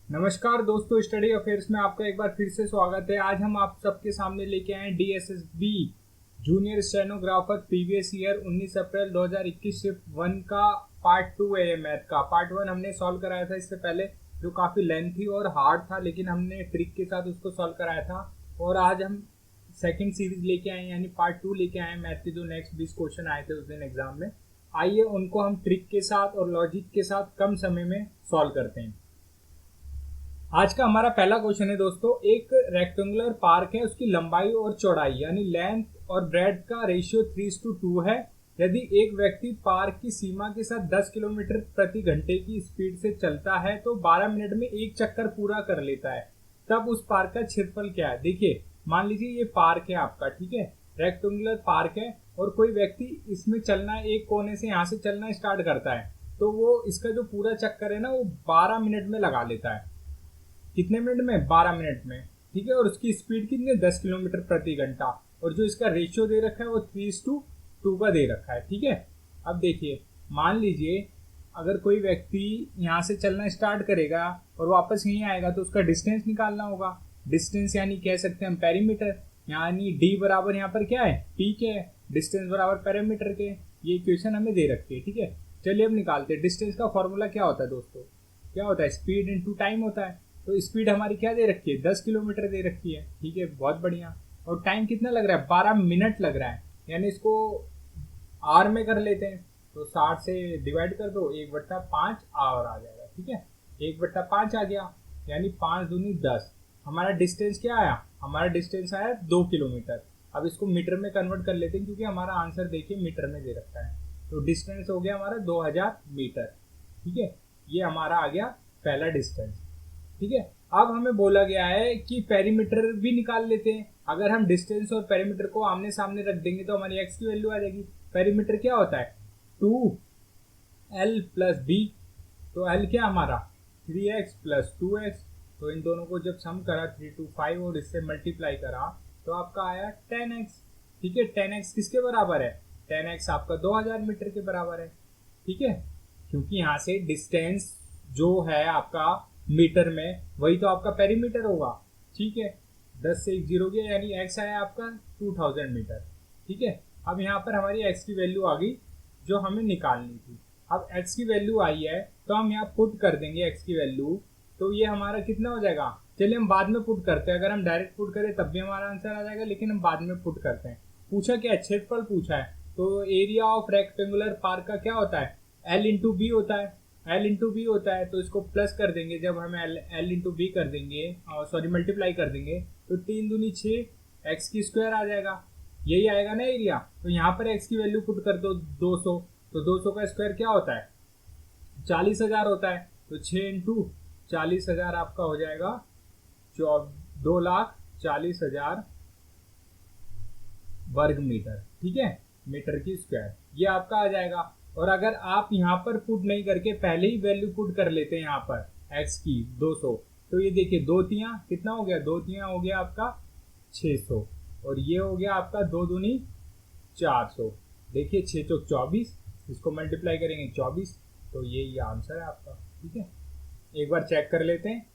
नमस्कार दोस्तों, study affairs में आपका एक बार फिर से स्वागत है। आज हम आप सबके सामने लेके आए हैं DSSB junior stenographer previous year 19 अप्रैल 2021 शिफ्ट 1 का पार्ट 2 है। मैथ का पार्ट 1 हमने सॉल्व कराया था इससे पहले, जो काफ़ी लेंथी और हार्ड था, लेकिन हमने ट्रिक के साथ उसको सॉल्व कराया था। और आज हम सेकंड सीरीज लेके आए हैं, यानी पार्ट 2 लेके आए हैं मैथ के जो नेक्स्ट 20 क्वेश्चन आए थे उस दिन एग्जाम में। आइए उनको हम ट्रिक के साथ और लॉजिक के साथ कम समय में सॉल्व करते हैं। आज का हमारा पहला क्वेश्चन है दोस्तों, एक रेक्टेंगुलर पार्क है, उसकी लंबाई और चौड़ाई यानी लेंथ और ब्रेड का रेशियो 3:2 है। यदि एक व्यक्ति पार्क की सीमा के साथ 10 किलोमीटर प्रति घंटे की स्पीड से चलता है तो 12 मिनट में एक चक्कर पूरा कर लेता है, तब उस पार्क का क्षेत्रफल क्या है। देखिए, मान लीजिए ये पार्क है आपका, ठीक है, रेक्टेंगुलर पार्क है और कोई व्यक्ति इसमें चलना, एक कोने से यहाँ से चलना स्टार्ट करता है, तो वो इसका जो पूरा चक्कर है ना वो 12 मिनट में लगा लेता है। कितने मिनट में? 12 मिनट में, ठीक है। और उसकी स्पीड कितनी है? 10 किलोमीटर प्रति घंटा। और जो इसका रेशियो दे रखा है वो 3:2 का दे रखा है, ठीक है। अब देखिए, मान लीजिए अगर कोई व्यक्ति यहाँ से चलना स्टार्ट करेगा और वापस यहीं आएगा तो उसका डिस्टेंस निकालना होगा। डिस्टेंस यानी कह सकते हैं हम पेरीमीटर, यानी डी बराबर यहाँ पर क्या है? पी के, डिस्टेंस बराबर पेरीमीटर के। ये इक्वेशन हमें दे रखी है, ठीक है। चलिए अब निकालते हैं। डिस्टेंस का फॉर्मूला क्या होता है दोस्तों? क्या होता है? स्पीड इंटू टाइम होता है। तो स्पीड हमारी क्या दे रखी है? 10 किलोमीटर दे रखी है, ठीक है, बहुत बढ़िया। और टाइम कितना लग रहा है? 12 मिनट लग रहा है, यानी इसको आवर में कर लेते हैं। तो 60 से डिवाइड कर दो, 1/5 आवर आ जाएगा, ठीक है। 1/5 आ गया, यानी 5 दूनी 10। हमारा डिस्टेंस क्या आया? हमारा डिस्टेंस आया 2 किलोमीटर। अब इसको मीटर में कन्वर्ट कर लेते हैं, क्योंकि हमारा आंसर देखिए मीटर में दे रखा है। तो डिस्टेंस हो गया हमारा 2000 मीटर, ठीक है। ये हमारा आ गया पहला डिस्टेंस, ठीक है। अब हमें बोला गया है कि पेरीमीटर भी निकाल लेते हैं। अगर हम डिस्टेंस और पेरीमीटर को आमने सामने रख देंगे तो हमारी एक्स की वैल्यू आ जाएगी। पेरीमीटर क्या होता है? 2l plus B. तो l क्या हमारा? 3x plus 2x। तो इन दोनों को जब सम करा 3 to 5 और इससे मल्टीप्लाई करा तो आपका आया 10x, ठीक है। 10x किसके बराबर है? 10x आपका 2000 मीटर के बराबर है, ठीक है। क्योंकि यहाँ से डिस्टेंस जो है आपका मीटर में, वही तो आपका पेरीमीटर होगा, ठीक है। 10 से 1 जीरो गया, यानी x आया आपका 2000 मीटर, ठीक है। अब यहाँ पर हमारी x की वैल्यू आ गई जो हमें निकालनी थी। अब x की वैल्यू आई है तो हम यहाँ पुट कर देंगे x की वैल्यू। तो ये हमारा कितना हो जाएगा? चलिए हम बाद में पुट करते हैं। अगर हम डायरेक्ट पुट करें तब भी हमारा आंसर आ जाएगा, लेकिन हम बाद में पुट करते हैं। पूछा क्या है? क्षेत्रफल पूछा है। तो एरिया ऑफ रेक्टेंगुलर पार्क का क्या होता है? L इंटू बी होता है। L इंटू बी होता है, तो इसको प्लस कर देंगे। जब हम L इंटू बी कर देंगे, सॉरी मल्टीप्लाई कर देंगे, तो 3 दूनी 6, एक्स की स्क्वायर आ जाएगा। यही आएगा ना एरिया। तो यहाँ पर एक्स की वैल्यू पुट कर दो 200। तो 200 का स्क्वायर क्या होता है? 40,000 होता है। तो 6 इंटू 40,000 आपका हो जाएगा 2,40,000 वर्ग मीटर, ठीक है, मीटर की स्क्वायर। ये आपका आ जाएगा। और अगर आप यहाँ पर पुट नहीं करके पहले ही वैल्यू पुट कर लेते हैं यहाँ पर एक्स की 200, तो ये देखिए, दो तियाँ कितना हो गया? 2 तियाँ हो गया आपका 600, और ये हो गया आपका 2 दूनी 400। देखिए 6 चौक 24, इसको मल्टीप्लाई करेंगे 24, तो ये आंसर है आपका, ठीक है। एक बार चेक कर लेते हैं।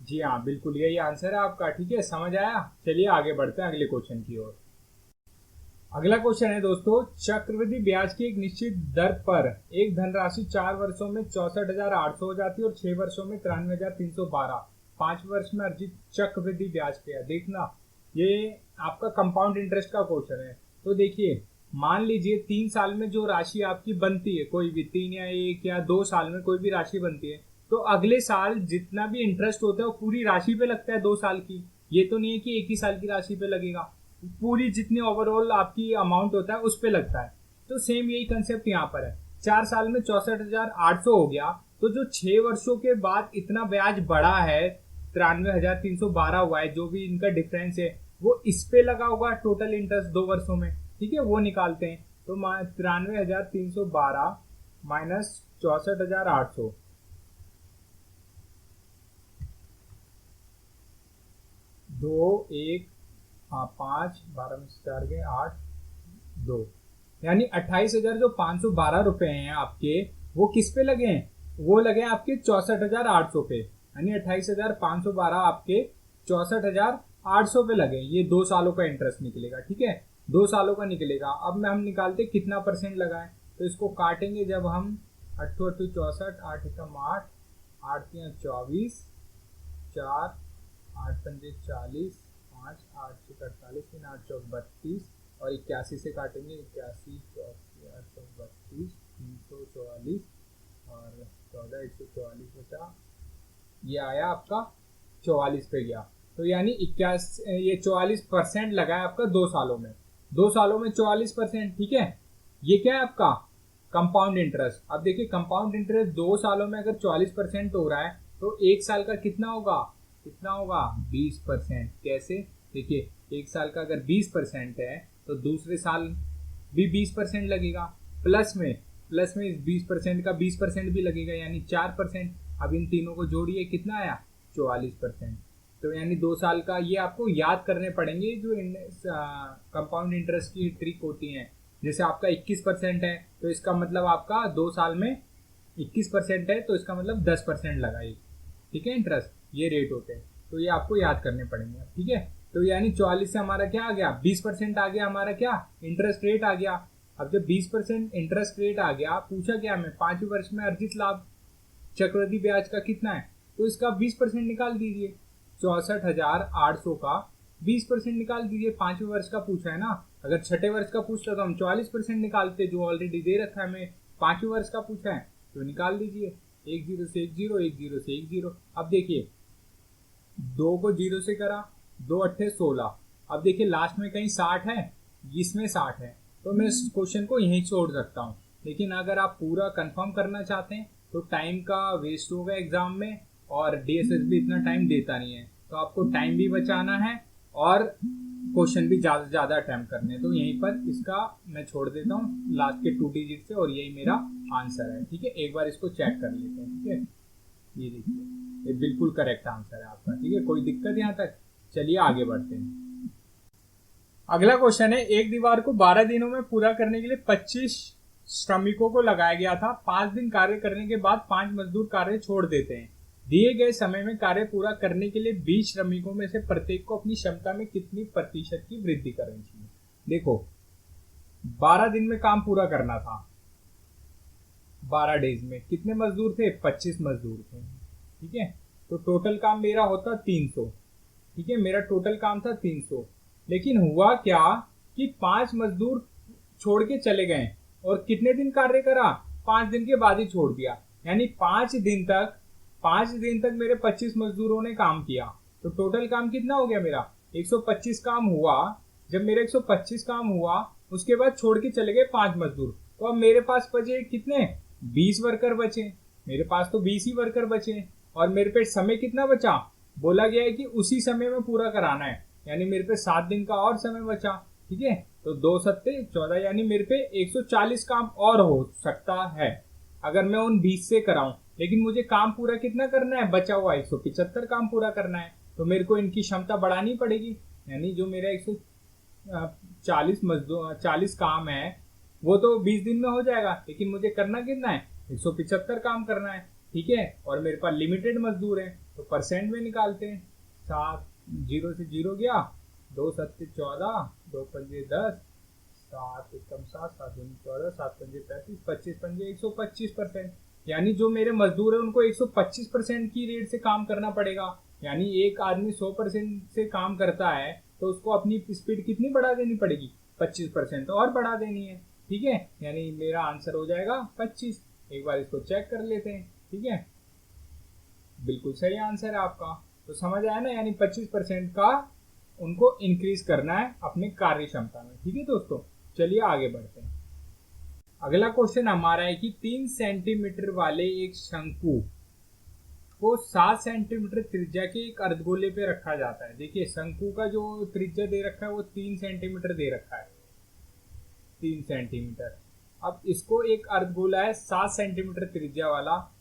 जी हाँ, बिल्कुल यही आंसर है आपका, ठीक है। समझ आया? चलिए आगे बढ़ते हैं अगले क्वेश्चन की ओर। अगला क्वेश्चन है दोस्तों, चक्रवृद्धि ब्याज की एक निश्चित दर पर एक धनराशि 4 वर्षों में 64,800 हो जाती है और 6 वर्षों में 93,312। 5 वर्ष में अर्जित चक्रवृद्धि ब्याज क्या है? देखना, ये आपका कंपाउंड इंटरेस्ट का क्वेश्चन है। तो देखिए, मान लीजिए 3 साल में जो राशि आपकी बनती है, कोई भी 3 या 1 या 2 साल में कोई भी राशि बनती है, तो अगले साल जितना भी इंटरेस्ट होता है वो पूरी राशि पे लगता है 2 साल की। ये तो नहीं है कि 1 ही साल की राशि पे लगेगा, पूरी जितनी ओवरऑल आपकी अमाउंट होता है उस पे लगता है। तो सेम यही कंसेप्ट यहाँ पर है। 4 साल में 64,800 हो गया, तो जो 6 वर्षों के बाद इतना ब्याज बढ़ा है, 93,312 हुआ है, जो भी इनका डिफरेंस है वो इस पे लगा होगा टोटल इंटरेस्ट 2 वर्षों में, ठीक है, वो निकालते हैं। तो 93,312 माइनस 64,800, 2 1, हाँ 5, 12 में से 4 गए 8, 2, यानी 28,000 जो 512 रुपए हैं आपके, वो किस पे लगे हैं? वो लगे आपके 64,800 पे, यानी 28,512 आपके 64,800 पे लगे। ये 2 सालों का इंटरेस्ट निकलेगा, ठीक है, 2 सालों का निकलेगा। अब में हम निकालते कितना परसेंट लगा है, तो इसको काटेंगे जब हम 8 8 64, 8 एकम 8, 8 3 24, 4 8 पंजे 40, 5 8 6 48, 3 8 चौक 32 और 81 से काटेंगे 81 84 8 चौक 32, 344 और 14 144 बचा, ये आया आपका 44 पे गया। तो यानी 81, ये 44% लगा है आपका 2 सालों में, 2 सालों में 44%, ठीक है। ये क्या है आपका कंपाउंड इंटरेस्ट। अब देखिए कंपाउंड इंटरेस्ट 2 सालों में अगर 44% हो रहा है तो 1 साल का कितना होगा, कितना होगा 20%। कैसे, देखिए 1 साल का अगर 20% है तो दूसरे साल भी 20% लगेगा, प्लस में इस 20% का 20% भी लगेगा, यानी 4%। अब इन तीनों को जोड़िए कितना आया 44%। तो यानी 2 साल का, ये आपको याद करने पड़ेंगे जो कंपाउंड इंटरेस्ट की ट्रिक होती है। जैसे आपका 21% है तो इसका मतलब आपका 2 साल में 21% है तो इसका मतलब 10% लगा ये, ठीक है, इंटरेस्ट, ये रेट होते हैं। तो ये आपको याद करने पड़ेंगे, ठीक है। तो यानी 44 से हमारा क्या आ गया 20% आ गया, हमारा क्या इंटरेस्ट रेट आ गया। अब जब 20% इंटरेस्ट रेट आ गया, पूछा क्या हमें 5 वर्ष में अर्जित लाभ चक्रवृद्धि ब्याज का कितना है, तो इसका 20% निकाल दीजिए। 64,800 का 20% निकाल दीजिए। 5वें वर्ष का पूछा है ना, अगर छठे वर्ष का पूछता तो हम 44% निकालते, जो ऑलरेडी दे रखा है हमें। 5वें वर्ष का पूछा है तो निकाल दीजिए 1 0 से 1 0, 1 0 से 1 0। अब देखिए 2 को 0 से करा, 2 अट्ठे 16। अब देखिए लास्ट में कहीं 60 है, इसमें 60 है, तो मैं इस क्वेश्चन को यहीं छोड़ सकता हूँ। लेकिन अगर आप पूरा कंफर्म करना चाहते हैं तो टाइम का वेस्ट होगा एग्जाम में, और डीएसएस भी इतना टाइम देता नहीं है, तो आपको टाइम भी बचाना है और क्वेश्चन भी ज़्यादा से ज़्यादा अटैम्प्ट करने हैं। तो यहीं पर इसका मैं छोड़ देता हूँ लास्ट के 2 डिजिट से, और यही मेरा आंसर है, ठीक है। एक बार इसको चेक कर लेते हैं, ठीक है। ये देखिए ये बिल्कुल करेक्ट आंसर है आपका, ठीक है, कोई दिक्कत यहाँ तक। चलिए आगे बढ़ते हैं। अगला क्वेश्चन है, एक दीवार को 12 दिनों में पूरा करने के लिए 25 श्रमिकों को लगाया गया था। 5 दिन कार्य करने के बाद 5 मजदूर कार्य छोड़ देते हैं। दिए गए समय में कार्य पूरा करने के लिए 20 श्रमिकों में से प्रत्येक को अपनी क्षमता में कितनी प्रतिशत की वृद्धि करनी चाहिए। देखो 12 दिन में काम पूरा करना था, 12 डेज में कितने मजदूर थे, 25 मजदूर थे, ठीक है। तो टोटल काम मेरा होता 300, ठीक है, मेरा टोटल काम था 300। लेकिन हुआ क्या कि 5 मजदूर छोड़ के चले गए, और कितने दिन कार्य करा, 5 दिन के बाद ही छोड़ दिया। यानी 5 दिन तक मेरे 25 मजदूरों ने काम किया। तो टोटल काम कितना हो गया मेरा 125 काम हुआ। जब मेरा 125 काम हुआ उसके बाद छोड़ के चले गए 5 मजदूर, तो अब मेरे पास बचे कितने 20 वर्कर बचे। मेरे पास तो 20 ही वर्कर बचे, और मेरे पे समय कितना बचा, बोला गया है कि उसी समय में पूरा कराना है, यानी मेरे पे 7 दिन का और समय बचा, ठीक है। तो 2 सत्ते 14, यानी मेरे पे 140 काम और हो सकता है अगर मैं उन 20 से कराऊं। लेकिन मुझे काम पूरा कितना करना है, बचा हुआ 175 काम पूरा करना है, तो मेरे को इनकी क्षमता बढ़ानी पड़ेगी। यानी जो मेरा 140 काम है वो तो 20 दिन में हो जाएगा, लेकिन मुझे करना कितना है 175 काम करना है, ठीक है। और मेरे पास लिमिटेड मजदूर है, तो परसेंट में निकालते हैं। 7 0 से 0 गया, 2 सत्ते 14, 2 पंजे 10, 7 एकम 7, 7 दूनी 14, 7 पंजे 35, 25 पंजे 125%। यानी जो मेरे मजदूर है उनको 125% की रेट से काम करना पड़ेगा। यानी एक आदमी 100% से काम करता है तो उसको अपनी स्पीड कितनी बढ़ा देनी पड़ेगी, 25% और बढ़ा देनी है, ठीक है। यानी मेरा आंसर हो जाएगा 25। एक बार इसको चेक कर लेते हैं, ठीक है, बिल्कुल सही आंसर है आपका। तो समझ आया ना, यानी 25% का उनको इंक्रीज करना है अपने कार्य क्षमता में, ठीक है दोस्तों। चलिए आगे बढ़ते हैं। अगला क्वेश्चन हमारा है कि 3 सेंटीमीटर वाले एक शंकु को 7 सेंटीमीटर त्रिज्या के एक अर्धगोले पे रखा जाता है। देखिए शंकु का जो त्रिज्या दे रखा है वो 3 सेंटीमीटर दे रखा है, 3 सेंटीमीटर। अब इसको एक अर्धगोला है 7 सेंटीमीटर त्रिज्या वाला,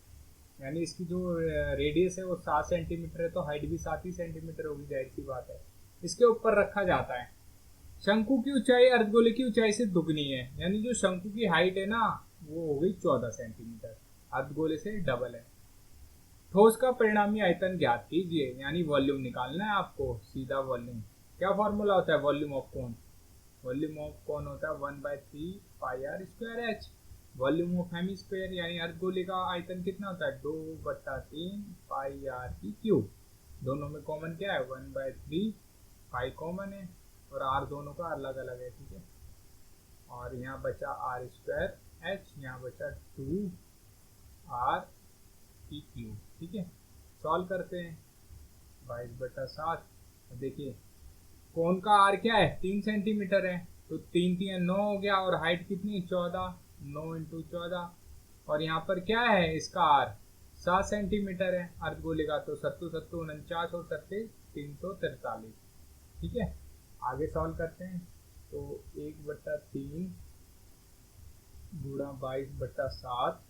यानी इसकी जो रेडियस है वो 7 सेंटीमीटर है, तो हाइट भी 7 ही सेंटीमीटर होगी, जाहिर सी बात है। इसके ऊपर रखा जाता है। शंकु की ऊंचाई अर्धगोले की ऊंचाई से दुगनी है, यानी जो शंकु की हाइट है ना वो हो गई 14 सेंटीमीटर, अर्धगोले से डबल है। ठोस का परिणामी आयतन ज्ञात कीजिए, यानी वॉल्यूम निकालना है आपको, सीधा वॉल्यूम। क्या फॉर्मूला होता है volume of cone? Volume of cone होता है 1/3 pi r square h. Volume of hemisphere यानी अर्धगोले का आयतन कितना होता है? 2/3 पाई आर की क्यूब। दोनों में कॉमन क्या है? 1/3 पाई कॉमन है और आर दोनों का अलग अलग है, ठीक है। और यहाँ बचा आर स्क्वायर एच, यहाँ बचा 2 आर की क्यूब, ठीक है। सॉल्व करते हैं। 22/7। देखिए कोन का आर क्या है? 3 सेंटीमीटर है, तो 3 3 9 हो गया, और हाइट कितनी? 14। 9 × 14। और यहाँ पर क्या है इसका आर? 7 सेंटीमीटर है अर्धगोले का, तो 7 7 49 और 7 343, ठीक है। आगे सॉल्व करते हैं। तो 1/3 गुणा 22/7,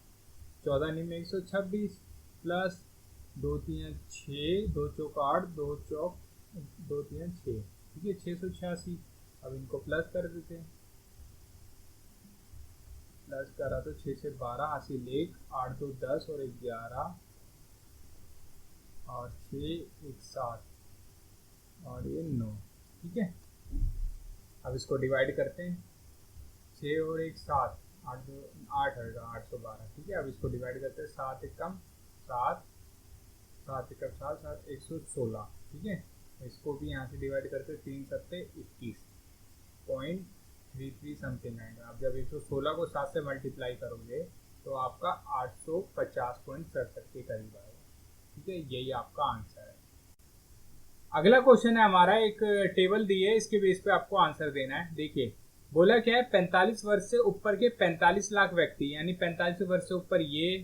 14 में 126 प्लस 2 3 6, 2 चौक 8, 2 चौक 2 3 6, ठीक है, 686। अब इनको प्लस कर देते हैं। प्लस करा तो 6 से 12, हासिल 1, 8 2 10 और 11 और 6 1 7 और ये 9, ठीक है। अब इसको डिवाइड करते हैं। 6 और 1 7, 8 2 8 होगा, 812, ठीक है। अब इसको डिवाइड करते हैं। 7 एकम 7, 7 एकम 7, 7 116, ठीक है। इसको भी यहाँ से डिवाइड करते हैं। 3 7 21.33 समथिंग आएगा। अब जब 116 को 7 से मल्टीप्लाई करोगे तो आपका 850.67 के करीब आएगा, ठीक है। यही आपका आंसर है। अगला क्वेश्चन है हमारा, एक टेबल दी है, इसके बेस पे आपको आंसर देना है। देखिए बोला क्या है? 45 वर्ष से ऊपर के 45 लाख व्यक्ति, यानी 45 वर्ष से ऊपर ये,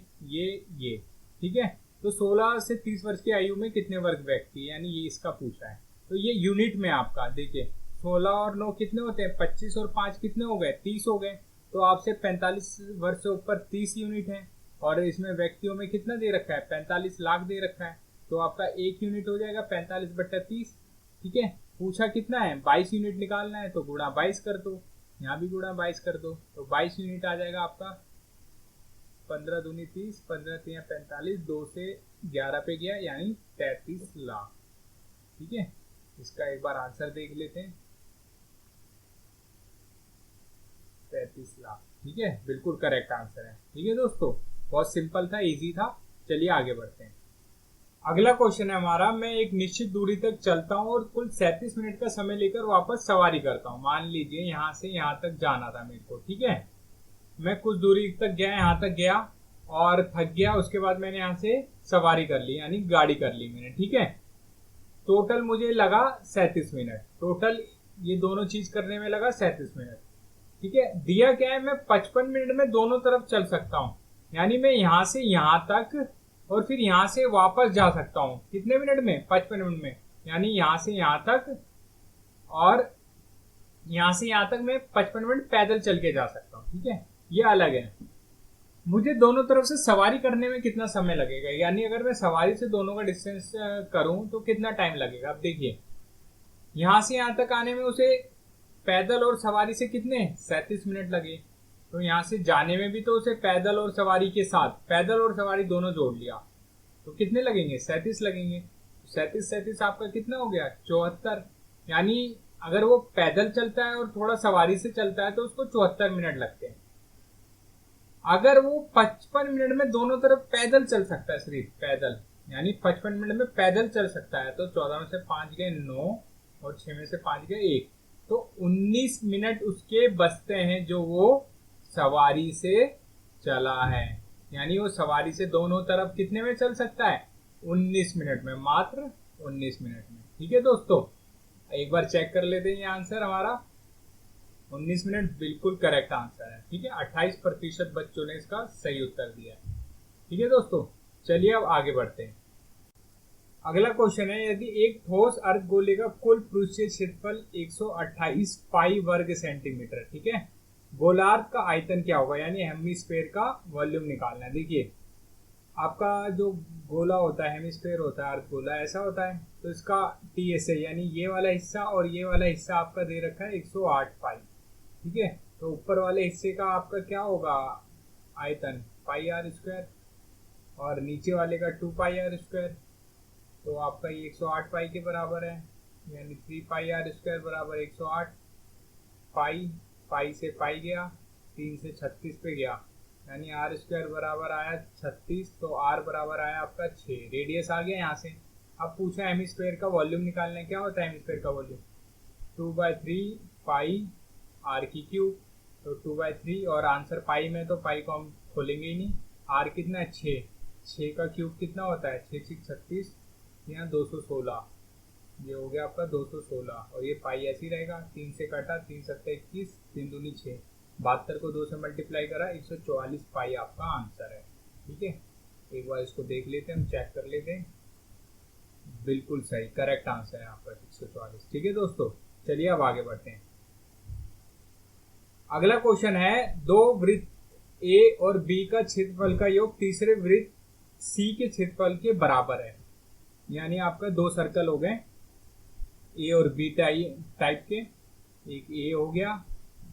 ठीक है। तो 16 से 30 वर्ष की आयु में कितने वर्ग व्यक्ति, यानी ये इसका पूछा है। तो ये यूनिट में आपका देखिए 16 और 9 कितने होते हैं? 25 और 5 कितने हो गए? 30 हो गए। तो आपसे 45 वर्ष से ऊपर 30 यूनिट है, और इसमें व्यक्तियों में कितना दे रखा है? 45 लाख दे रखा है। तो आपका 1 यूनिट हो जाएगा 45/30, ठीक है। पूछा कितना है? 22 यूनिट निकालना है, तो गुणा 22 कर दो, यहाँ भी गुणा 22 कर दो, तो 22 यूनिट आ जाएगा आपका। 15 दूनी 30, 15 3 45, 2 से 11 पे गया, यानी 33 लाख, ठीक है। इसका एक बार आंसर देख लेते हैं। 33 लाख, ठीक है, बिल्कुल करेक्ट आंसर है, ठीक है दोस्तों। बहुत सिंपल था, इजी था। चलिए आगे बढ़ते हैं। अगला क्वेश्चन है हमारा, मैं एक निश्चित दूरी तक चलता हूँ और कुल 37 मिनट का समय लेकर वापस सवारी करता हूँ। मान लीजिए यहाँ से यहाँ तक जाना था मेरे को, ठीक है। मैं कुछ दूरी तक गया, यहाँ तक गया और थक गया, उसके बाद मैंने यहाँ से सवारी कर ली, यानी गाड़ी कर ली मैंने, ठीक है। टोटल मुझे लगा 37 मिनट, टोटल ये दोनों चीज करने में लगा 37 मिनट, ठीक है। दिया क्या है? मैं 55 मिनट में दोनों तरफ चल सकता हूँ, यानी मैं यहाँ से यहाँ तक और फिर यहाँ से वापस जा सकता हूँ। कितने मिनट में? 55 मिनट में, यानी यहाँ से यहाँ तक और यहाँ से यहाँ तक मैं 55 मिनट पैदल चल के जा सकता हूँ, ठीक है। ये अलग है। मुझे दोनों तरफ से सवारी करने में कितना समय लगेगा, यानी अगर मैं सवारी से दोनों का डिस्टेंस करूं तो कितना टाइम लगेगा। अब देखिए यहाँ से यहाँ तक आने में उसे पैदल और सवारी से कितने 37 मिनट लगे, तो यहाँ से जाने में भी तो उसे पैदल और सवारी के साथ, पैदल और सवारी दोनों जोड़ लिया, तो कितने लगेंगे? 37 लगेंगे। 37 आपका कितना हो गया? 74। यानी अगर वो पैदल चलता है और थोड़ा सवारी से चलता है तो उसको 74 मिनट लगते हैं। अगर वो 55 मिनट में दोनों तरफ पैदल चल सकता है, सिर्फ पैदल, यानी 55 मिनट में पैदल चल सकता है, तो 14 में से 5 गए 9 और 6 में से 5 गए 1, तो 19 मिनट उसके बचते हैं जो वो सवारी से चला है। यानी वो सवारी से दोनों तरफ कितने में चल सकता है? 19 मिनट में, मात्र 19 मिनट में, ठीक है दोस्तों। एक बार चेक कर लेते हैं ये आंसर हमारा। 19 मिनट बिल्कुल करेक्ट आंसर है, ठीक है। 28% बच्चों ने इसका सही उत्तर दिया है, ठीक है दोस्तों। चलिए अब आगे बढ़ते हैं। अगला क्वेश्चन है, यदि एक ठोस अर्धगोले का कुल पृष्ठीय क्षेत्रफल 128 पाई वर्ग सेंटीमीटर, ठीक है, गोलार्ध का आयतन क्या होगा, यानी हेमिस्फीयर का वॉल्यूम निकालना है। देखिए आपका जो गोला होता है, हेमिस्फीयर होता है, अर्धगोला ऐसा होता है, तो इसका TSA यानी ये वाला हिस्सा और ये वाला हिस्सा आपका दे रखा है 108 पाई, ठीक है। तो ऊपर वाले हिस्से का आपका क्या होगा आयतन? पाई आर स्क्वायर, और नीचे वाले का 2 पाई r स्क्वायर, तो आपका ये 108 पाई के बराबर है, यानी 3 पाई r स्क्वायर बराबर 108 पाई। पाई से पाई गया, 3 से 36 पे गया, यानी आर स्क्वायर बराबर आया 36, तो आर बराबर आया आपका 6। रेडियस आ गया यहाँ से। अब पूछा एम स्क्वायर का वॉल्यूम निकालना है। क्या होता है एम स्क्वायर का वॉल्यूम? 2/3 पाई आर की क्यूब, तो 2/3, और आंसर पाई में, तो पाई को हम खोलेंगे ही नहीं। आर कितना है? 6। 6 का क्यूब कितना होता है? 6 6 36, यहाँ 216, ये हो गया आपका 216। और ये पाई ऐसे ही रहेगा, 3 से कटा, 3 7 21, 3 दूनी 6, 72 को 2 से मल्टीप्लाई करा, 144 पाई आपका आंसर है। ठीक है, एक बार इसको देख लेते हैं, हम चेक कर लेते हैं। बिल्कुल सही, करेक्ट आंसर है आपका 144। ठीक है दोस्तों, चलिए अब आगे बढ़ते हैं। अगला क्वेश्चन है, दो वृत्त ए और बी का क्षेत्रफल का योग तीसरे वृत्त सी के क्षेत्रफल के बराबर है। यानी आपका दो सर्कल हो गए ए और बी टाइप के, एक ए हो गया,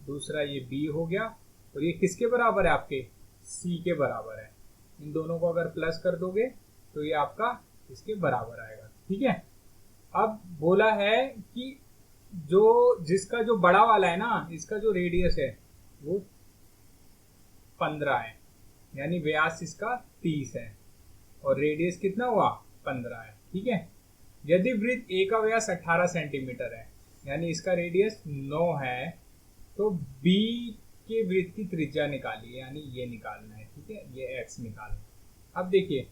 दूसरा ये बी हो गया, और ये किसके बराबर है? आपके सी के बराबर है। इन दोनों को अगर प्लस कर दोगे तो ये आपका इसके बराबर आएगा। ठीक है, अब बोला है कि जिसका जो बड़ा वाला है ना, इसका जो रेडियस है वो 15 है, यानी व्यास इसका 30 है, और रेडियस कितना हुआ? 15 है। ठीक है, यदि वृत्त ए का व्यास 18 सेंटीमीटर है, यानी इसका रेडियस 9 है, तो बी के वृत्त की त्रिज्या निकालिए, यानी ये निकालना है। ठीक है, ये एक्स निकालना है। अब देखिए,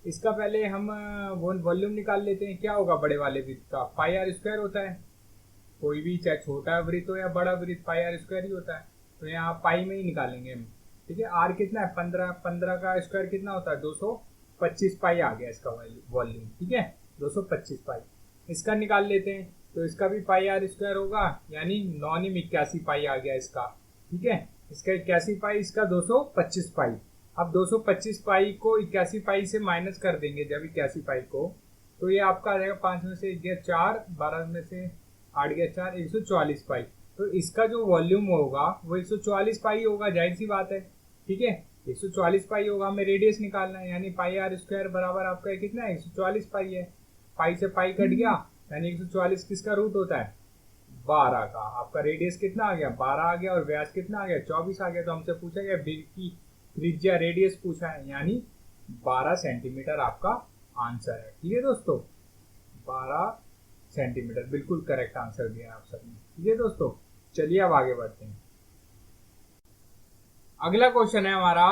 इसका पहले हम वॉल्यूम निकाल लेते हैं। क्या होगा बड़े वाले वृत्त का? पाई आर स्क्वायर होता है। कोई भी चाहे छोटा वृत्त हो या बड़ा वृत्त, पाई आर स्क्वायर ही होता है, तो यहाँ पाई में ही निकालेंगे हम। ठीक है, आर कितना है? 15। 15 का स्क्वायर कितना होता है? 225 पाई आ गया इसका वॉल्यूम। ठीक है, 225 पाई। इसका निकाल लेते हैं, तो इसका भी पाई आर स्क्वायर होगा, यानी 9 पाई आ गया इसका। ठीक है, इसका 81 पाई, इसका 225 पाई। अब 225 पाई को 81 पाई से माइनस कर देंगे जब 81 पाई को, तो ये आपका आ जाएगा 5 में से 1 गया 4, 12 में से 8 गया 4, 144 पाई। तो इसका जो वॉल्यूम होगा वो 144 पाई होगा, जाहिर सी बात है। ठीक है, 144 पाई होगा। हमें रेडियस निकालना है, यानी पाई आर स्क्वायर बराबर आपका कितना है? 144 पाई है। पाई से पाई कट गया, यानी 144 किसका रूट होता है? 12 का। आपका रेडियस कितना आ गया? 12 आ गया, और व्यास कितना आ गया? 24 आ गया। तो हमसे पूछा गया बी की त्रिज्या, रेडियस पूछा है, यानी 12 सेंटीमीटर आपका आंसर है। ठीक है दोस्तों, 12 सेंटीमीटर बिल्कुल करेक्ट आंसर दिया आप सबने। ठीक है दोस्तों, चलिए अब आगे बढ़ते हैं। अगला क्वेश्चन है हमारा,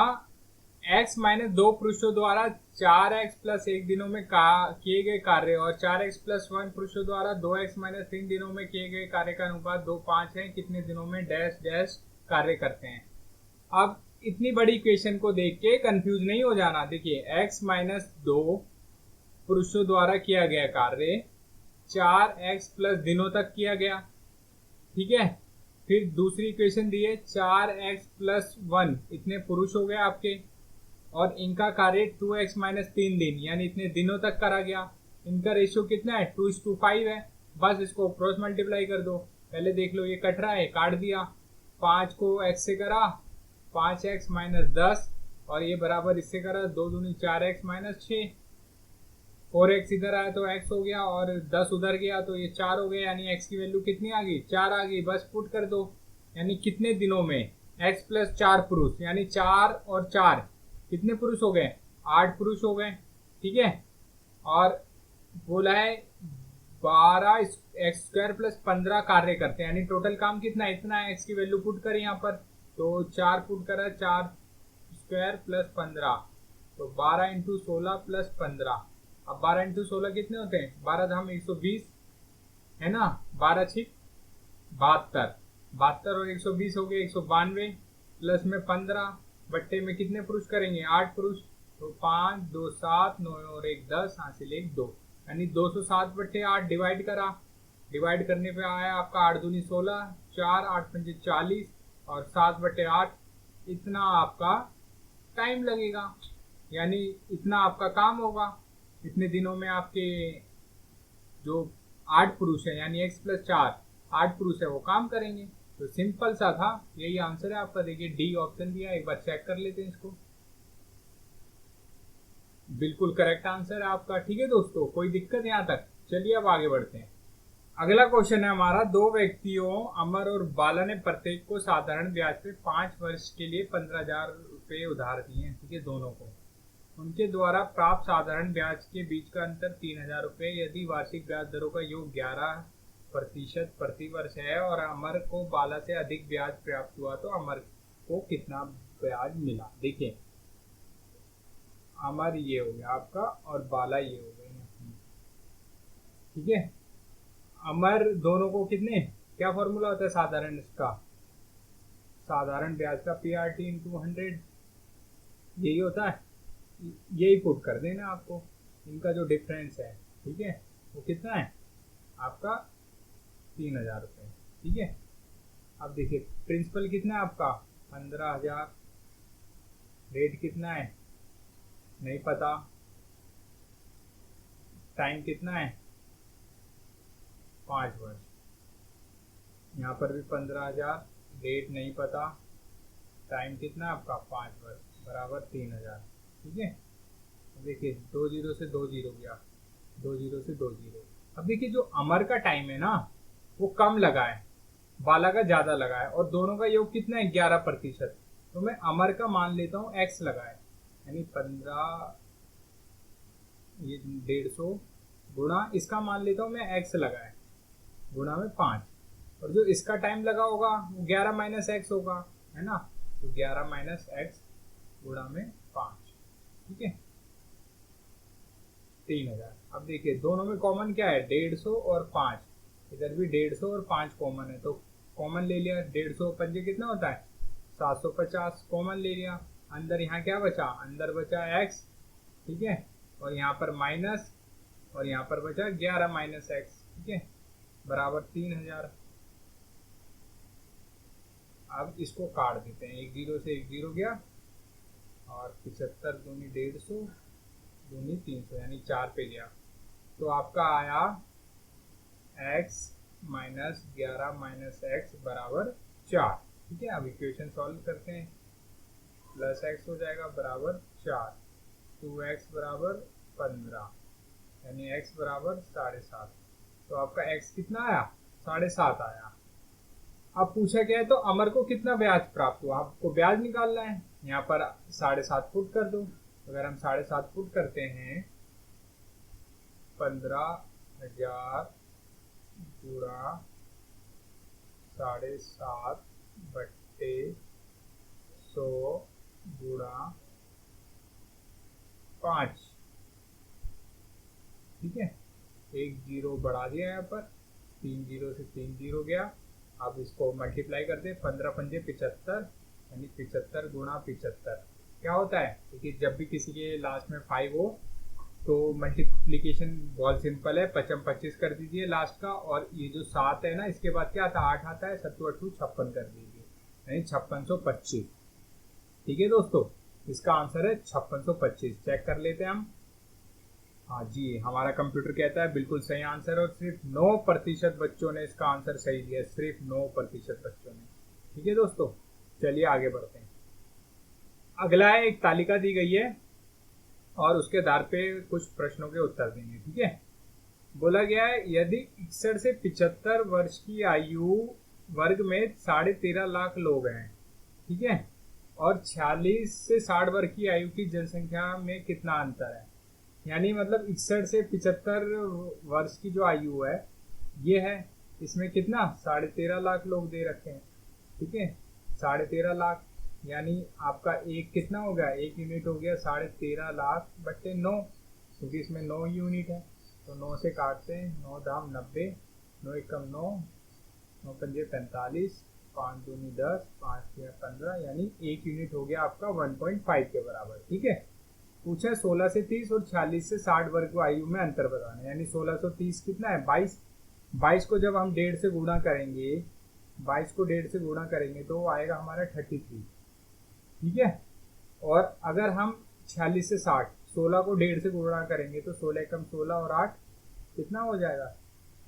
x माइनस 2 पुरुषों द्वारा 4x प्लस 1 दिनों में किए गए कार्य और 4x प्लस 1 पुरुषों द्वारा 2x माइनस 3 दिनों में किए गए कार्य का अनुपात 2:5 है। कितने दिनों में डैश डैश कार्य करते हैं? अब इतनी बड़ी इक्वेशन को देख के कंफ्यूज नहीं हो जाना। देखिए, x माइनस 2 पुरुषों द्वारा किया गया कार्य 4x प्लस दिनों तक किया गया। ठीक है, फिर दूसरी इक्वेशन दी है 4x प्लस 1, इतने पुरुष हो गए आपके, और इनका कार्य 2x माइनस 3 दिन, यानी इतने दिनों तक करा गया। इनका रेशियो कितना है? 2:5 है। बस इसको क्रॉस मल्टीप्लाई कर दो। पहले देख लो, ये कट रहा है, काट दिया। 5 को x से करा, 5x माइनस 10, और ये बराबर इससे करा 2 दूनी 4x माइनस 6। 4x इधर आया तो x हो गया, और 10 उधर गया तो ये 4 हो गया, यानी x की वैल्यू कितनी आ गई? 4 आ गई। बस पुट कर दो, यानी कितने दिनों में? x प्लस 4 पुरुष, यानी 4 और 4 कितने पुरुष हो गए? 8 पुरुष हो गए। ठीक है, और बोला है 12 एक्स स्क्वायर प्लस 15 कार्य करते हैं, यानी टोटल काम कितना है? इतना है। x की वैल्यू पुट करें यहाँ पर, तो 4 पुट करा, 4 स्क्वायर प्लस 15, तो 12 इंटू 16 प्लस 15। अब 12 इंटू 16 कितने होते हैं? 12 धाम 120 है ना, 12 6 72, 72 और 120 हो गए 192, प्लस में 15, बट्टे में कितने पुरुष करेंगे? 8 पुरुष, तो 5 2 7 9 और 1 10, हासिल 1 2, यानी 207 बट्टे 8 डिवाइड करा। डिवाइड करने पे आया आपका 8 दूनी 16, 4 8 पंजे 40, और 7 बट्टे 8, इतना आपका टाइम लगेगा, यानी इतना आपका काम होगा। इतने दिनों में आपके जो 8 पुरुष है, यानी x प्लस 4 8 पुरुष है, वो काम करेंगे। तो सिंपल सा था, यही आंसर है आपका। देखिए डी ऑप्शन दिया, एक बार चेक कर लेते हैं इसको। बिल्कुल करेक्ट आंसर है आपका। ठीक है दोस्तों, कोई दिक्कत यहाँ तक? चलिए अब आगे बढ़ते हैं। अगला क्वेश्चन है हमारा, दो व्यक्तियों अमर और बाला ने प्रत्येक को साधारण ब्याज पे 5 वर्ष के लिए 15,000 रुपये उधार दिए हैं। ठीक है, दोनों को। उनके द्वारा प्राप्त साधारण ब्याज के बीच का अंतर 3,000 रुपये। यदि वार्षिक ब्याज दरों का योग 11% प्रति वर्ष है और अमर को बाला से अधिक ब्याज प्राप्त हुआ तो अमर को कितना ब्याज मिला? देखिए, अमर ये हो गया आपका और बाला ये हो गया। ठीक है, अमर दोनों को कितने, क्या फॉर्मूला होता है साधारण इसका? साधारण ब्याज का PRT इंटू 100, यही होता है। यही पुट कर देना आपको, इनका जो डिफरेंस है। ठीक है, वो कितना है आपका? 3,000 रुपये। ठीक है, अब देखिए प्रिंसिपल कितना है आपका? 15,000। रेट कितना है नहीं पता। टाइम कितना है? 5 वर्ष। यहाँ पर भी 15,000। रेट नहीं पता। टाइम कितना है आपका? 5 वर्ष बराबर 3,000। ठीक है, देखिए 2 जीरो से 2 जीरो गया, 2 जीरो से 2 जीरो। अब देखिए जो अमर का टाइम है ना वो कम लगा है, बाला का ज्यादा लगा है, और दोनों का योग कितना है? 11%। तो मैं अमर का मान लेता हूँ x लगा है, यानी 15, ये 150 गुणा इसका मान लेता हूँ मैं x लगा है, गुणा में 5, और जो इसका टाइम लगा होगा वो 11 माइनस एक्स होगा, है ना? तो 11 माइनस एक्स गुणा में 5। ठीक है, 3,000। अब देखिए दोनों में कॉमन क्या है? 150 और 5। इधर भी 150 और 5 कॉमन है, तो कॉमन ले लिया। 150 पंजे कितना होता है? 750। कॉमन ले लिया। अंदर यहाँ क्या बचा? अंदर बचा x। ठीक है, और यहाँ पर माइनस, और यहाँ पर बचा 11 माइनस एक्स। ठीक है, बराबर 3,000। अब इसको काट देते हैं, 1 जीरो से 1 जीरो गया, और 75 दूनी 150 दूनी 300, यानी 4 पे गया। तो आपका आया x माइनस 11 माइनस एक्स बराबर 4। ठीक है, अब इक्वेशन सॉल्व करते हैं। प्लस x हो जाएगा बराबर 4, 2x बराबर 15, यानी x बराबर 7.5। तो आपका x कितना आया? 7.5 आया। अब पूछा गया है तो अमर को कितना ब्याज प्राप्त हुआ, आपको ब्याज निकालना है। यहाँ पर 7.5 पुट कर दो। अगर हम 7.5 पुट करते हैं, 15,000 गुणा 7.5 बट्टे 100 गुणा 5। ठीक है, 1 जीरो बढ़ा दिया यहाँ पर, 3 जीरो से 3 जीरो गया। अब इसको मल्टीप्लाई करते हैं, 15 पंजे 75, यानी 75 गुणा 75 क्या होता है? क्योंकि जब भी किसी के लास्ट में 5 हो तो मल्टीप्लीकेशन बहुत सिंपल है, 55 25 कर दीजिए लास्ट का, और ये जो 7 है ना इसके बाद क्या आता है? 8 आता है, 7 8 56 कर दीजिए, यानी 5625। ठीक है दोस्तों, इसका आंसर है 5625। चेक कर लेते हैं हम। हाँ जी, हमारा कंप्यूटर कहता है बिल्कुल सही आंसर, और सिर्फ 9% बच्चों ने इसका आंसर सही दिया, सिर्फ 9% बच्चों ने। ठीक है दोस्तों, चलिए आगे बढ़ते हैं। अगला है, एक तालिका दी गई है और उसके आधार पे कुछ प्रश्नों के उत्तर देंगे। ठीक है, बोला गया है यदि 61 से 75 वर्ष की आयु वर्ग में 13.5 लाख लोग हैं, ठीक है, और 46 से 60 वर्ष की आयु की जनसंख्या में कितना अंतर है? यानी मतलब 61 से 75 वर्ष की जो आयु है ये है, इसमें कितना 13.5 लाख लोग दे रखे हैं। ठीक है, 13.5 लाख, यानी आपका एक कितना हो गया? एक यूनिट हो गया 13.5 लाख बट्टे 9, क्योंकि इसमें 9 यूनिट है। तो 9 से काटते हैं, 9 दाम 90, 9 एकम 9, 9 पंजे 45, 5 दूनी 10, 5 छः 15, यानी एक यूनिट हो गया आपका 1.5 के बराबर। ठीक है, पूछा 16 से 30 और 46 से 60 वर्ग आयु में अंतर बताना, यानी 1630 कितना है? 22। 22 को जब हम 1.5 से गुणा करेंगे, 22 को 1.5 से गुणा करेंगे तो आएगा हमारा 33। ठीक है, और अगर हम 46 से 60, 16 को 1.5 से गुणा करेंगे तो 16 कम 16 और 8 कितना हो जाएगा?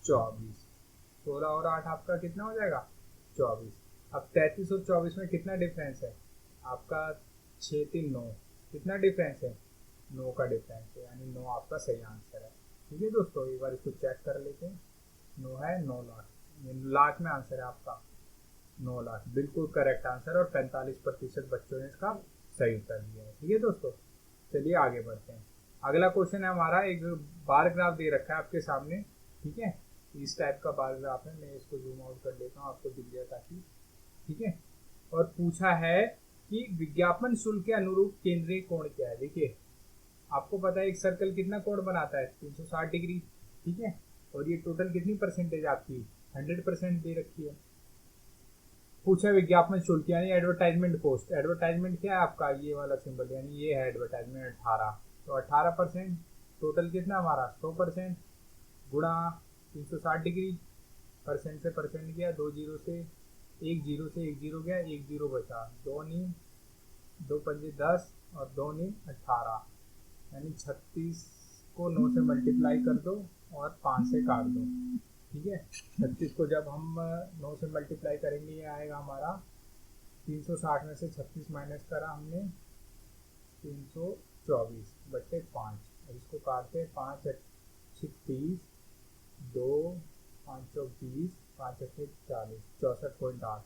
24। 16 और 8 आपका कितना हो जाएगा? 24। अब 33 और 24 में कितना डिफरेंस है आपका? 6 3 9, कितना डिफरेंस है? 9 का डिफरेंस है, यानी 9 आपका सही आंसर है। ठीक है दोस्तों, एक बार इसको चेक कर लेते हैं। 9 है, 9 लाख, ये लाख में आंसर है आपका 9 लाख, बिल्कुल करेक्ट आंसर, और 45% बच्चों ने इसका सही उत्तर दिया है। ठीक है दोस्तों, चलिए आगे बढ़ते हैं। अगला क्वेश्चन है हमारा, एक बार ग्राफ दे रखा है आपके सामने। ठीक है, इस टाइप का बार ग्राफ है, मैं इसको जूम आउट कर लेता हूँ, आपको दिख जाए ताकि। ठीक है, और पूछा है कि विज्ञापन शुल्क के अनुरूप केंद्रीय कोण क्या है। देखिए, आपको पता है एक सर्कल कितना कोण बनाता है, 360 डिग्री। ठीक है, और ये टोटल कितनी परसेंटेज आपकी 100% दे रखी है। पूछा विज्ञापन शुल्क यानी एडवर्टाइजमेंट कॉस्ट। एडवर्टाइजमेंट क्या है आपका, ये वाला सिंबल, यानी ये है एडवर्टाइजमेंट 18, तो 18%, टोटल कितना हमारा 100%, गुणा 360 डिग्री, परसेंट से परसेंट गया, 2 जीरो से एक जीरो गया, एक जीरो बचा, 2 नहीं 2 पंजे 10 और 2 नहीं 18, यानी 36 को 9 से मल्टीप्लाई कर दो और 5 से काट दो। ठीक है, 36 को जब हम 9 से मल्टीप्लाई करेंगे, ये आएगा हमारा 360 में से 36 माइनस करा हमने, 324 बटे 5, और इसको काटते हैं, 5 अच्छी 30, 2 5 चौक 20, 5 अच्छे 40, 64.8।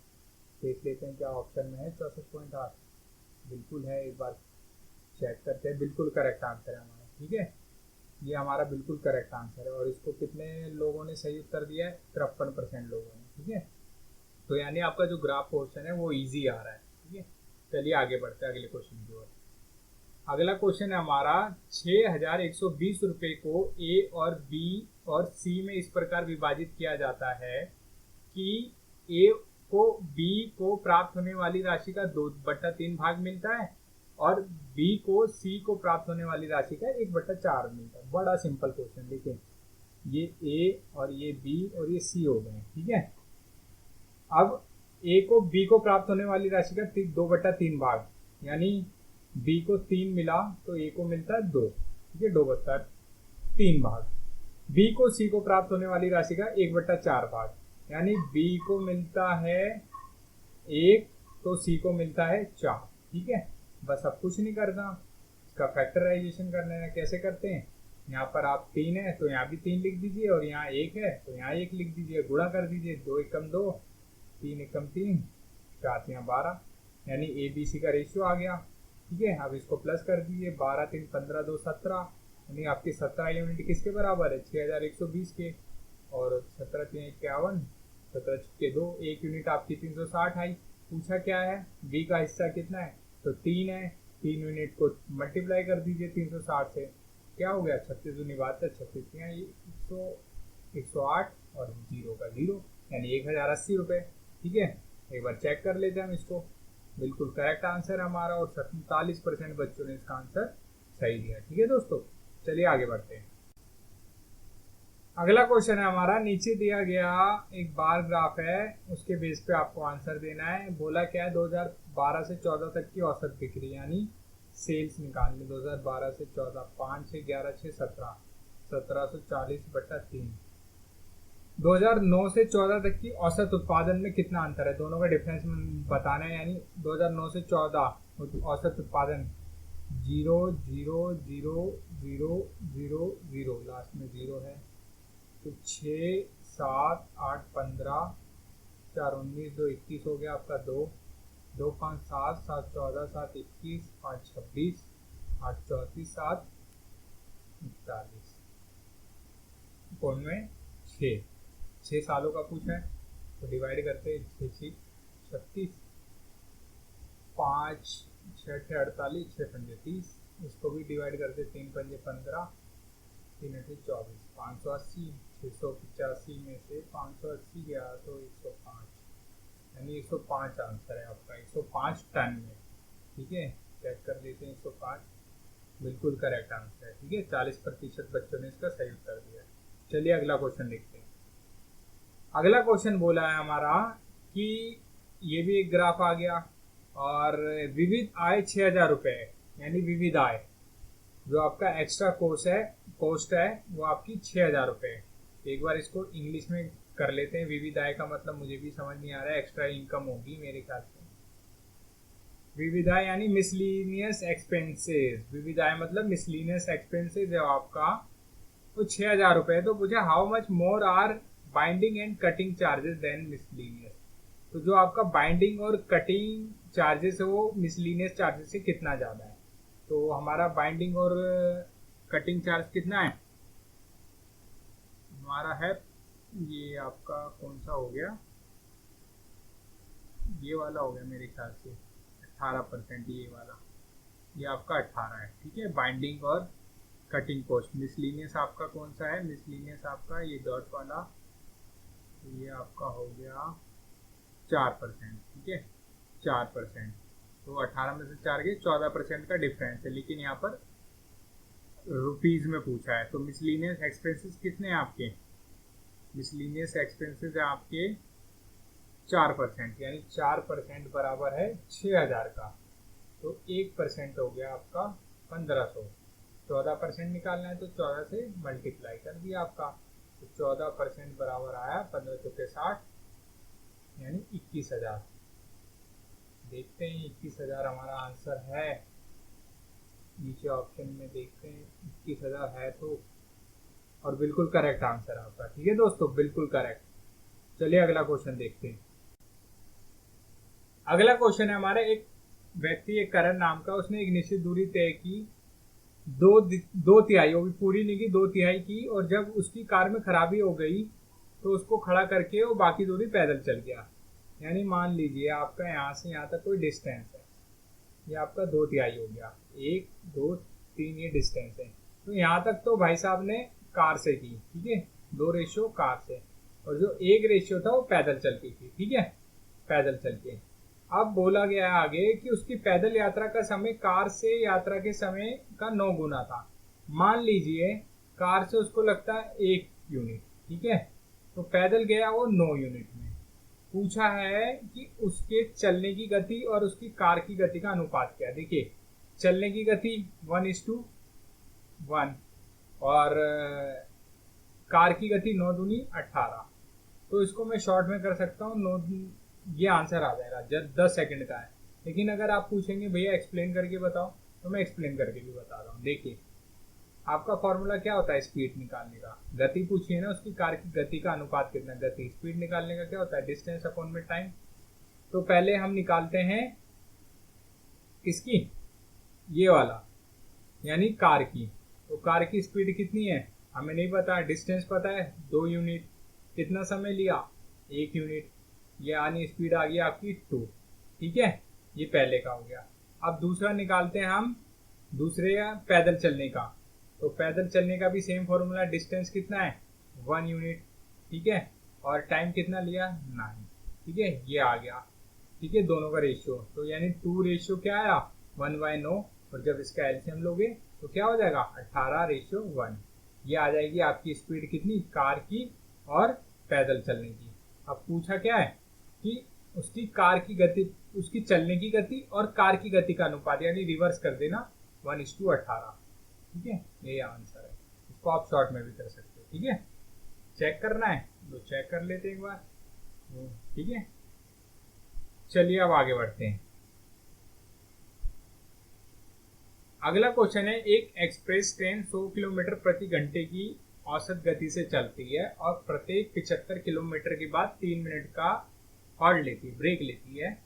देख लेते हैं क्या ऑप्शन में है 64.8, बिल्कुल है, एक बार चेक करते हैं, बिल्कुल करेक्ट आंसर है हमारा। ठीक है, ये हमारा बिल्कुल करेक्ट आंसर है, और इसको कितने लोगों ने सही उत्तर दिया है, 53% लोगों ने। ठीक है, तो यानी आपका जो ग्राफ पोर्शन है वो इजी आ रहा है। ठीक है, चलिए आगे बढ़ते हैं अगले क्वेश्चन की ओर। अगला क्वेश्चन है हमारा, 6120 रुपये को ए और बी और सी में इस प्रकार विभाजित किया जाता है कि ए को बी को प्राप्त होने वाली राशि का 2/3 भाग मिलता है, और बी को सी को प्राप्त होने वाली राशि का 1/4 मिलता है। बड़ा सिंपल क्वेश्चन, देखिए ये ए और ये बी और ये सी हो गए। ठीक है, अब ए को बी को प्राप्त होने वाली राशि का 2/3 भाग, यानी बी को 3 मिला तो ए को मिलता है 2। ठीक है, 2/3 भाग। बी को सी को प्राप्त होने वाली राशि का 1/4 भाग, यानी बी को मिलता है 1 तो सी को मिलता है 4। ठीक है, बस अब कुछ नहीं करना, इसका फैक्टराइजेशन करना है। कैसे करते हैं, यहाँ पर आप 3 है तो यहाँ भी 3 लिख दीजिए, और यहाँ 1 है तो यहाँ 1 लिख दीजिए, गुणा कर दीजिए, 2 एकम 2, 3 एकम 3, 4 3 12, यानी ए बी सी का रेशियो आ गया। ठीक है, अब इसको प्लस कर दीजिए, 12 3 15 2 17, यानी आपकी 17 यूनिट किसके बराबर है, 6120 के, और 17 3 51, 17 के 2, 1 यूनिट आपकी 360 आई। पूछा क्या है, बी का हिस्सा कितना है, तो 3 है, 3 यूनिट को मल्टीप्लाई कर दीजिए 360 से, क्या हो गया 36 दूनी 72, 36 108 और 0 का 0, यानी 1080 रुपये। ठीक है, एक बार चेक कर लेते हैं हम इसको, बिल्कुल करेक्ट आंसर हमारा, और 47% बच्चों ने इसका आंसर सही दिया। ठीक है दोस्तों, चलिए आगे बढ़ते हैं। अगला क्वेश्चन है हमारा, नीचे दिया गया एक बार ग्राफ है, उसके बेस पे आपको आंसर देना है। बोला क्या है, 2012 से 14 तक की औसत बिक्री, यानी सेल्स निकालनी, 2012 से 14, 5 से 11 से 17, 1740/3। 2009 से 14 तक की औसत उत्पादन में कितना अंतर है, दोनों का डिफरेंस बताना है। यानी 2009 से 14 औसत उत्पादन 0 0 0 0 0 0, लास्ट में 0 है, तो 6 7 8 15, 4 19, 2 21 हो गया आपका, 2 2 5 7 7 14 7 21, 5 26, 8 34, 7 41, कौन में 6 सालों का पूछा है, तो डिवाइड करते हैं, 6 36, 5 6 48, 6 पंजे 30, इसको भी डिवाइड करते, 3 पंजे 15, 3 8 24, 580, 685 में से 580 गया तो 105, यानी 105 आंसर है आपका, 105 टन में। ठीक है, चेक कर लेते हैं, 105 बिल्कुल करेक्ट आंसर है। ठीक है, 40% बच्चों ने इसका सही उत्तर दिया। चलिए अगला क्वेश्चन देखते हैं। अगला क्वेश्चन बोला है हमारा कि ये भी एक ग्राफ आ गया, और विविध आय 6000 रुपये है, यानी विविध आय जो आपका एक्स्ट्रा कॉस्ट है वो आपकी 6000 रुपये है। एक बार इसको इंग्लिश में कर लेते हैं, विविध आय का मतलब मुझे भी समझ नहीं आ रहा है, एक्स्ट्रा इनकम होगी मेरे ख्याल से। विविधाएं यानी मिसलीनियस एक्सपेंसेस, विविधाएं मतलब मिसलीनियस एक्सपेंसेस है आपका, तो 6,000 रुपये। तो पूछा how much more are binding and cutting charges then miscellaneous, तो जो आपका बाइंडिंग और कटिंग चार्जेस है वो मिसलीनियस चार्जेस से कितना ज़्यादा है। तो हमारा बाइंडिंग और कटिंग चार्ज कितना है, हमारा है ये आपका कौन सा हो गया, ये वाला हो गया मेरे ख्याल से 18%, ये वाला, ये आपका 18 है, ठीक है। बाइंडिंग और कटिंग कॉस्ट। मिसलीनियस आपका कौन सा है, मिसलीनियस आपका ये डॉट वाला, ये आपका हो गया 4%, ठीक है 4%। तो 18 में से 4 के 14% का डिफरेंस है, लेकिन यहाँ पर रुपीज में पूछा है। तो मिसलीनियस एक्सपेंसेस कितने हैं आपके, मिसलीनियस एक्सपेंसेस है आपके 4%, यानी 4% बराबर है 6,000 का। तो 1% हो गया आपका 1,500। 14% निकालना है तो 14 से मल्टीप्लाई कर दिया आपका, तो 14% बराबर आया 15 चौके 60, यानी 21,000। देखते हैं 21,000 हमारा आंसर है, नीचे ऑप्शन में देखते हैं 21,000 है तो, और बिल्कुल करेक्ट आंसर आपका, ठीक है दोस्तों, बिल्कुल करेक्ट। चलिए अगला क्वेश्चन देखते हैं। अगला क्वेश्चन है हमारा, एक व्यक्ति, एक करण नाम का, उसने एक निश्चित दूरी तय की, दो तिहाई, वो भी पूरी नहीं की, 2/3 की, और जब उसकी कार में खराबी हो गई तो उसको खड़ा करके वो बाकी दूरी पैदल चल गया। यानी मान लीजिए आपका यहाँ से यहाँ तक कोई डिस्टेंस है, ये आपका 2/3 हो गया, 1 2 3 ये डिस्टेंस है। तो यहाँ तक तो भाई साहब ने कार से की, ठीक है, 2 रेशियो कार से, और जो 1 रेशियो था वो पैदल चल के की, ठीक है, पैदल चल के। अब बोला गया है आगे कि उसकी पैदल यात्रा का समय कार से यात्रा के समय का 9 गुना था। मान लीजिए कार से उसको लगता है 1 यूनिट, ठीक है, तो पैदल गया वो 9 यूनिट में। पूछा है कि उसके चलने की गति और उसकी कार की गति का अनुपात क्या है। देखिए चलने की गति 1:1, और कार की गति 9 दूनी 18। तो इसको मैं शॉर्ट में कर सकता हूँ, 9, ये आंसर आ जाएगा, जब 10 सेकंड का है। लेकिन अगर आप पूछेंगे भैया एक्सप्लेन करके बताओ, तो मैं एक्सप्लेन करके भी बता रहा हूँ। देखिए आपका फॉर्मूला क्या होता है स्पीड निकालने का, गति पूछी है ना, उसकी कार की गति का अनुपात कितना, गति, स्पीड निकालने का क्या होता है, डिस्टेंस अपॉन में टाइम। तो पहले हम निकालते हैं किसकी, ये वाला, यानी कार की। तो कार की स्पीड कितनी है हमें नहीं पता, डिस्टेंस पता है 2 यूनिट, कितना समय लिया 1 यूनिट, ये यानी स्पीड आ गई आपकी 2, ठीक है, ये पहले का हो गया। अब दूसरा निकालते हैं हम, दूसरे पैदल चलने का। तो पैदल चलने का भी सेम फॉर्मूला, डिस्टेंस कितना है 1 यूनिट, ठीक है, और टाइम कितना लिया 9, ठीक है, ये आ गया, ठीक है, दोनों का रेशियो। तो यानी 2 रेशियो क्या आया 1/9, और जब इसका एलसीएम लोगे तो क्या हो जाएगा 18:1। ये आ जाएगी आपकी स्पीड कितनी, कार की और पैदल चलने की। अब पूछा क्या है कि उसकी कार की गति, उसकी चलने की गति और कार की गति का अनुपात, यानी रिवर्स कर देना 1:18, ठीक है, यही आंसर है। इसको आप शॉर्ट में भी कर सकते हो, ठीक है, चेक करना है तो चेक कर लेते एक बार, ठीक है। चलिए अब आगे बढ़ते हैं। अगला क्वेश्चन है, एक एक्सप्रेस ट्रेन 100 किलोमीटर प्रति घंटे की औसत गति से चलती है और प्रत्येक 75 किलोमीटर के बाद 3 मिनट का हॉल्ट लेती है, ब्रेक लेती है।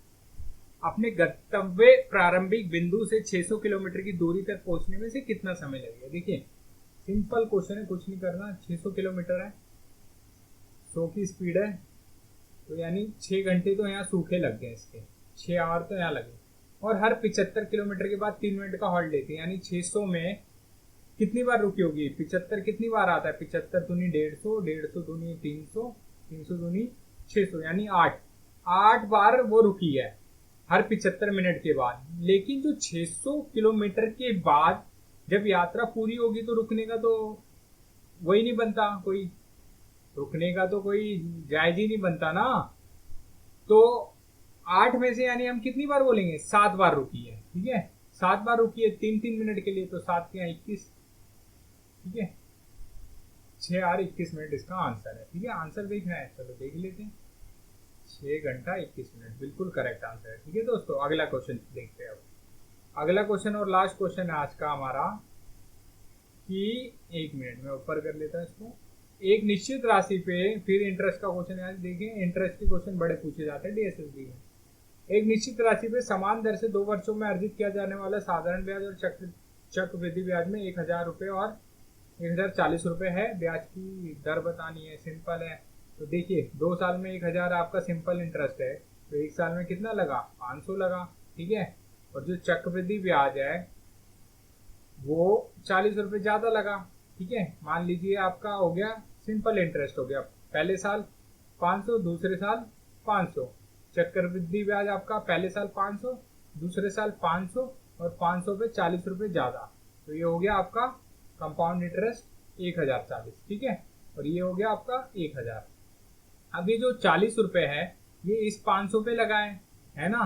अपने गंतव्य प्रारंभिक बिंदु से 600 किलोमीटर की दूरी तक पहुंचने में से कितना समय लगेगा। देखिए सिंपल क्वेश्चन है, कुछ नहीं करना, 600 किलोमीटर है, 100 की स्पीड है, तो यानी 6 घंटे तो यहाँ सूखे लग गए, इसके 6 आवर तो यहाँ लगे, और हर 75 किलोमीटर के बाद 3 मिनट का हॉल्ट लेते हैं, यानी 600 में कितनी बार रुकी होगी, 75 कितनी बार आता है, 75 दूनी 150, 150 दूनी 300, 300 दूनी 600, यानी 8 बार वो रुकी है हर 75 मिनट के बाद। लेकिन जो 600 किलोमीटर के बाद जब यात्रा पूरी होगी तो रुकने का तो वही नहीं बनता, कोई रुकने का तो कोई जायज ही नहीं बनता ना। तो 8 में से यानी हम कितनी बार बोलेंगे, 7 बार रुकी है, ठीक है, 7 बार रुकी है 3-3 मिनट के लिए, तो 7 के 21, ठीक है, 6 और 21 मिनट इसका आंसर है, ठीक है। आंसर देखना है, चलो देख लेते हैं। 6 घंटा 21 मिनट, बिल्कुल करेक्ट आंसर है। ठीक है दोस्तों, अगला क्वेश्चन देखते हैं अब। अगला क्वेश्चन और लास्ट क्वेश्चन है आज का हमारा कि 1 मिनट में ऊपर कर लेता हूँ इसको। एक निश्चित राशि पे, फिर इंटरेस्ट का क्वेश्चन है। देखिए इंटरेस्ट के क्वेश्चन बड़े पूछे जाते हैं डीएसएसबी में। एक निश्चित राशि पे समान दर से 2 वर्षों में अर्जित किया जाने वाला साधारण ब्याज और चक्रवृद्धि ब्याज में 1,000 रुपये और 1,040 रुपये है। ब्याज की दर बतानी है, सिंपल है। तो देखिए 2 साल में 1,000 आपका सिंपल इंटरेस्ट है, तो 1 साल में कितना लगा, 500 लगा। ठीक है, और जो चक्रवृद्धि ब्याज है वो 40 रुपये ज्यादा लगा। ठीक है, मान लीजिए आपका हो गया सिंपल इंटरेस्ट हो गया, पहले साल 500, दूसरे साल 500। चक्रवृद्धि ब्याज आपका पहले साल 500, दूसरे साल 500 और 500 पे 40 रुपये ज्यादा, तो ये हो गया आपका कंपाउंड इंटरेस्ट 1,040। ठीक है, और ये हो गया आपका 1,000। अब ये जो 40 रुपये है ये इस 500 पे लगा है ना,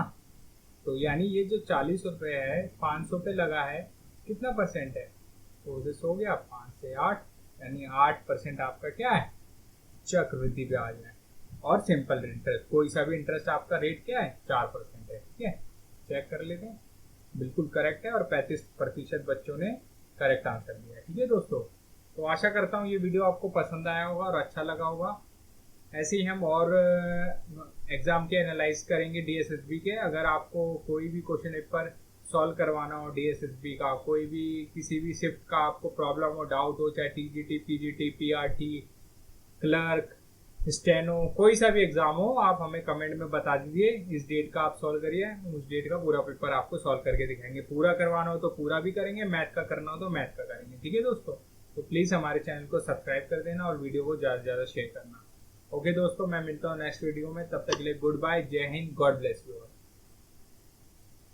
तो यानी ये जो 40 रुपये है 500 पे लगा है, कितना परसेंट है, तो उसे हो गया 5 से 8, यानी 8% आपका क्या है, चक्रवृद्धि ब्याज है। और सिंपल इंटरेस्ट, कोई सा भी इंटरेस्ट आपका रेट क्या है, 4% है। ठीक है, चेक कर लेते हैं, बिल्कुल करेक्ट है और 35% बच्चों ने करेक्ट आंसर दिया है। ठीक है दोस्तों, तो आशा करता हूँ ये वीडियो आपको पसंद आया होगा और अच्छा लगा होगा। ऐसे ही हम और एग्जाम के एनालाइज करेंगे डीएसएसबी के। अगर आपको कोई भी क्वेश्चन पेपर सॉल्व करवाना हो डीएसएसबी का, कोई भी किसी भी शिफ्ट का आपको प्रॉब्लम हो, डाउट हो, चाहे TGT, PGT, PRT, clerk, steno, कोई सा भी एग्जाम हो, आप हमें कमेंट में बता दीजिए, इस डेट का आप सॉल्व करिए, उस डेट का पूरा पेपर आपको सॉल्व करके दिखाएंगे। पूरा करवाना हो तो पूरा भी करेंगे, मैथ का करना हो तो मैथ का करेंगे। ठीक है दोस्तों, तो प्लीज़ हमारे चैनल को सब्सक्राइब कर देना और वीडियो को ज़्यादा से ज़्यादा शेयर करना। ओके दोस्तों, मैं मिलता हूँ नेक्स्ट वीडियो में, तब तक के लिए गुड बाय, जय हिंद, गॉड ब्लेस यू।